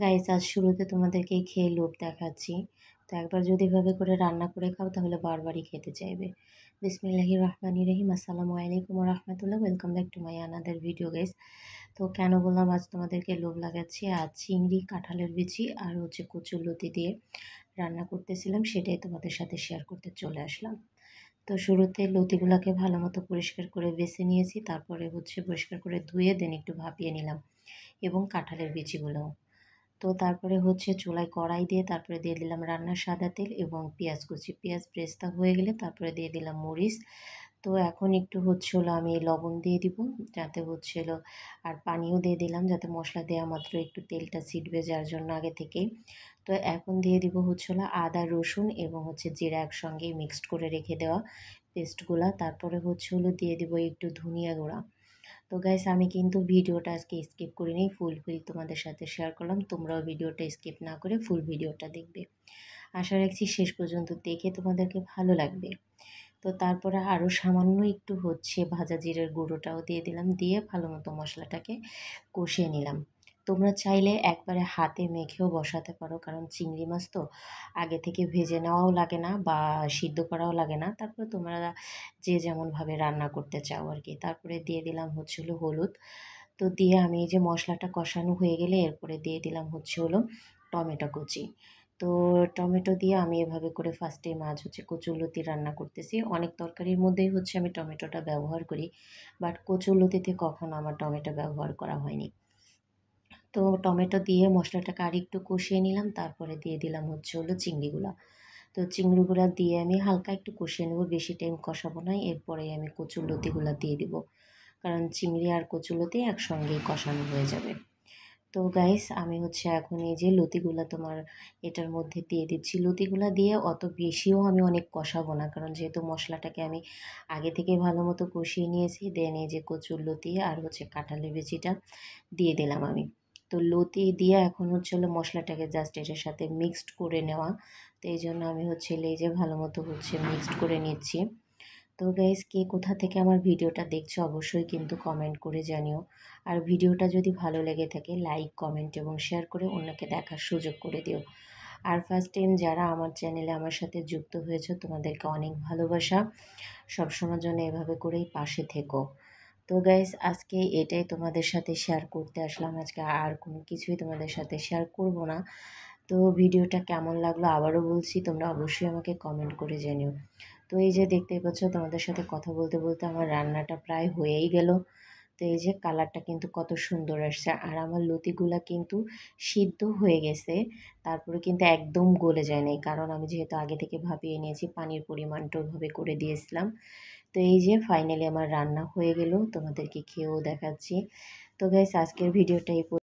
Guys আজ শুরুতে তোমাদেরকে খেয়ে লোভ দেখাচ্ছি। তো একবার যদি এভাবে করে রান্না করে খাও তাহলে বারবারই খেতে চাইবে। বিসমিল্লাহির রহমানির রহিম। আসসালামু আলাইকুম ওয়া রাহমাতুল্লাহ। Welcome back to my another video guys. তো কেন বললাম আজ তোমাদেরকে লোভ লাগাচ্ছি, আজ চিংড়ি, কাঁঠালের বিচি আর কচুরলতি দিয়ে রান্না করতেছিলাম, সেটাই তোমাদের সাথে শেয়ার করতে চলে আসলাম। তো শুরুতে লতিগুলোকে ভালো মতো পরিষ্কার করে বেছে নিয়েছি, তারপরে পরিষ্কার করে ধুয়ে দেন একটু ভাপিয়ে নিলাম, এবং কাঁঠালের বিচিগুলোও। তো তারপরে চুলায় কড়াই দিয়ে তারপরে দিয়ে দিলাম রান্নার সাদা তেল এবং পেঁয়াজ কুচি। পেঁয়াজ ব্রেস্তা হয়ে গেলে তারপরে দিয়ে দিলাম মরিচ। তো এখন একটু আমি লবণ দিয়ে দিব, যাতে আর পানিও দিয়ে দিলাম যাতে মশলা দেওয়া মাত্র একটু তেলটা ছিটবে, যার জন্য আগে থেকেই। তো এখন দিয়ে দিব আদা রসুন এবং জিরা একসঙ্গে মিক্সড করে রেখে দেওয়া পেস্টগুলা। তারপরে দিয়ে দিব একটু ধনিয়া গুঁড়া। তো গাইস আমি কিন্তু ভিডিওটা আজকে স্কিপ করিনি, ফুল তোমাদের সাথে শেয়ার করলাম। তোমরাও ভিডিওটা স্কিপ না করে ফুল ভিডিওটা দেখবে। আশা রাখছি শেষ পর্যন্ত দেখে তোমাদেরকে ভালো লাগবে। তো তারপরে আরও সামান্য একটু ভাজা জিরের গুঁড়োটাও দিয়ে দিলাম, দিয়ে ভালো মতো মশলাটাকে কষিয়ে নিলাম। তোমরা চাইলে একবারে হাতে মেখেও বসাতে পারো, কারণ চিংড়ি মাছ তো আগে থেকে ভেজে নেওয়াও লাগে না বা সিদ্ধ করাও লাগে না। তারপরে তোমরা যে যেমনভাবে রান্না করতে চাও আর কি। তারপরে দিয়ে দিলাম হলুদ। তো দিয়ে আমি এই যে মশলাটা কষানো হয়ে গেলে এরপরে দিয়ে দিলাম টমেটো কুচি। তো টমেটো দিয়ে আমি এভাবে করে ফার্স্টে মাছ কচুরলতি রান্না করতেছি। অনেক তরকারির মধ্যেই আমি টমেটোটা ব্যবহার করি, বাট কচুরলতিতে কখনো আমার টমেটো ব্যবহার করা হয়নি। তো টমেটো দিয়ে মশলাটাকে আরেকটু কষিয়ে নিলাম, তারপরে দিয়ে দিলাম চিংড়িগুলো। তো চিংড়িগুলো দিয়ে আমি হালকা একটু কষিয়ে নেব, বেশি টাইম কষাবো না। এরপরে আমি কচুরলতিগুলো দিয়ে দিব, কারণ চিংড়ি আর কচুরলতি একসঙ্গেই কষানো হয়ে যাবে। তো গাইস আমি এখন এই যে লতিগুলা এটার মধ্যে দিয়ে দিচ্ছি। লতিগুলা দিয়ে অত বেশিও আমি অনেক কষাবো না, কারণ যেহেতু মশলাটাকে আমি আগে থেকে ভালো মতো কষিয়ে নিয়েছি। দেন এই যে কচুরলতি আর কাঁঠালের বিচিটা দিয়ে দিলাম আমি। তো লতি দিয়ে এখন মশলাটাকে জাস্ট এটার সাথে মিক্সড করে নেওয়া। তো এই জন্য আমি এই যে ভালো মতো মিক্সড করে নিচ্ছি। তো গাইস কে কোথা থেকে আমার ভিডিওটা দেখছো অবশ্যই কিন্তু কমেন্ট করে জানিও। আর ভিডিওটা যদি ভালো লেগে থাকে লাইক, কমেন্ট এবং শেয়ার করে অন্যকে দেখার সুযোগ করে দিও। আর ফার্স্ট টাইম যারা আমার চ্যানেলে আমার সাথে যুক্ত হয়েছে তোমাদেরকে অনেক ভালোবাসা। সবসময়ের জন্য এভাবে করেই পাশে থেকো। তো গাইস আজকে এটাই তোমাদের সাথে শেয়ার করতে আসলাম। আজকে আর কোনো কিছুই তোমাদের সাথে শেয়ার করব না। তো ভিডিওটা কেমন লাগলো আবারও বলছি, তোমরা অবশ্যই আমাকে কমেন্ট করে জানিও। তো এই যে দেখতেই পাচ্ছ, তোমাদের সাথে কথা বলতে বলতে আমার রান্নাটা প্রায় হয়েই গেল। তো এই যে কালারটা কিন্তু কত সুন্দর আসছে, আর আমার লতিগুলা কিন্তু সিদ্ধ হয়ে গেছে, তারপরে কিন্তু একদম গলে যায় নাই, কারণ আমি যেহেতু আগে থেকে ভাপিয়ে নিয়েছি, পানির পরিমাণটা ওইভাবে করে দিয়েছিলাম। তো এই যে ফাইনালি আমার রান্না হয়ে গেল, তোমাদেরকে খেয়েও দেখাচ্ছি। তো গাইস আজকের ভিডিওটা এই